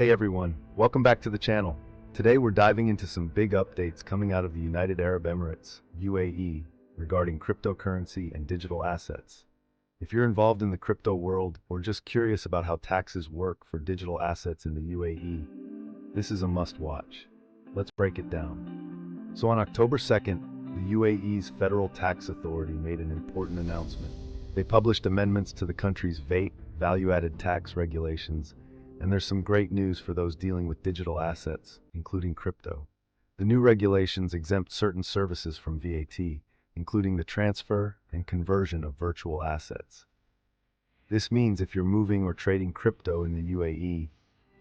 Hey everyone, welcome back to the channel. Today we're diving into some big updates coming out of the United Arab Emirates, UAE, regarding cryptocurrency and digital assets. If you're involved in the crypto world or just curious about how taxes work for digital assets in the UAE, this is a must-watch. Let's break it down. So on October 2nd, the UAE's Federal Tax Authority made an important announcement. They published amendments to the country's VAT, value-added tax regulations, and there's some great news for those dealing with digital assets, including crypto. The new regulations exempt certain services from VAT, including the transfer and conversion of virtual assets. This means if you're moving or trading crypto in the UAE,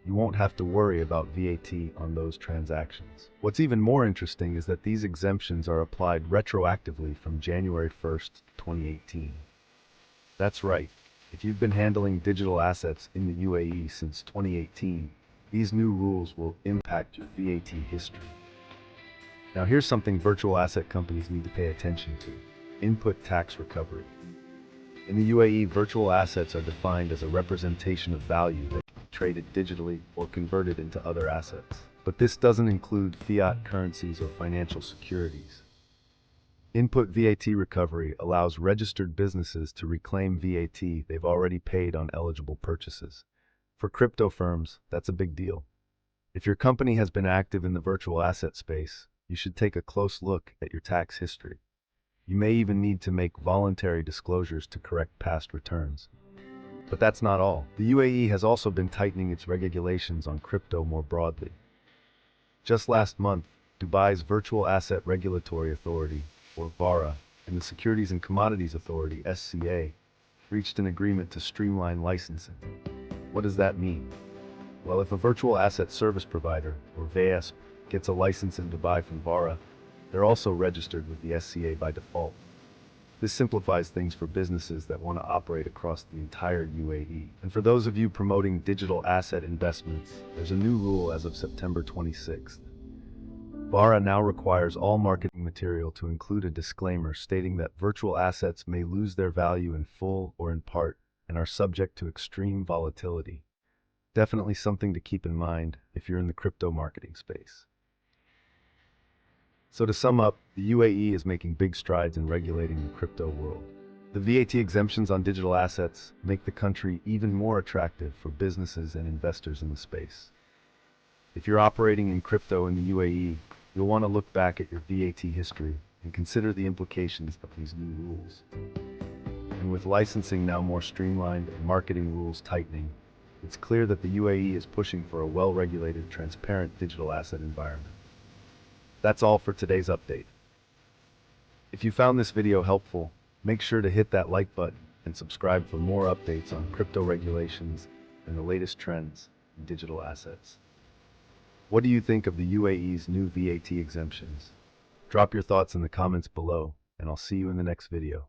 you won't have to worry about VAT on those transactions. What's even more interesting is that these exemptions are applied retroactively from January 1st, 2018. That's right. If you've been handling digital assets in the UAE since 2018, these new rules will impact your VAT history. Now here's something virtual asset companies need to pay attention to: input tax recovery. In the UAE, virtual assets are defined as a representation of value that can be traded digitally or converted into other assets. But this doesn't include fiat currencies or financial securities. Input VAT recovery allows registered businesses to reclaim VAT they've already paid on eligible purchases. For crypto firms, that's a big deal. If your company has been active in the virtual asset space, you should take a close look at your tax history. You may even need to make voluntary disclosures to correct past returns. But that's not all. The UAE has also been tightening its regulations on crypto more broadly. Just last month, Dubai's Virtual Asset Regulatory Authority, or VARA, and the Securities and Commodities Authority, SCA, reached an agreement to streamline licensing. What does that mean? Well, if a virtual asset service provider, or VASP, gets a license in Dubai from VARA, they're also registered with the SCA by default. This simplifies things for businesses that want to operate across the entire UAE. And for those of you promoting digital asset investments, there's a new rule as of September 26th. VARA now requires all marketing material to include a disclaimer stating that virtual assets may lose their value in full or in part and are subject to extreme volatility. Definitely something to keep in mind if you're in the crypto marketing space. So to sum up, the UAE is making big strides in regulating the crypto world. The VAT exemptions on digital assets make the country even more attractive for businesses and investors in the space. If you're operating in crypto in the UAE, you'll want to look back at your VAT history and consider the implications of these new rules. And with licensing now more streamlined and marketing rules tightening, it's clear that the UAE is pushing for a well-regulated, transparent digital asset environment. That's all for today's update. If you found this video helpful, make sure to hit that like button and subscribe for more updates on crypto regulations and the latest trends in digital assets. What do you think of the UAE's new VAT exemptions? Drop your thoughts in the comments below, and I'll see you in the next video.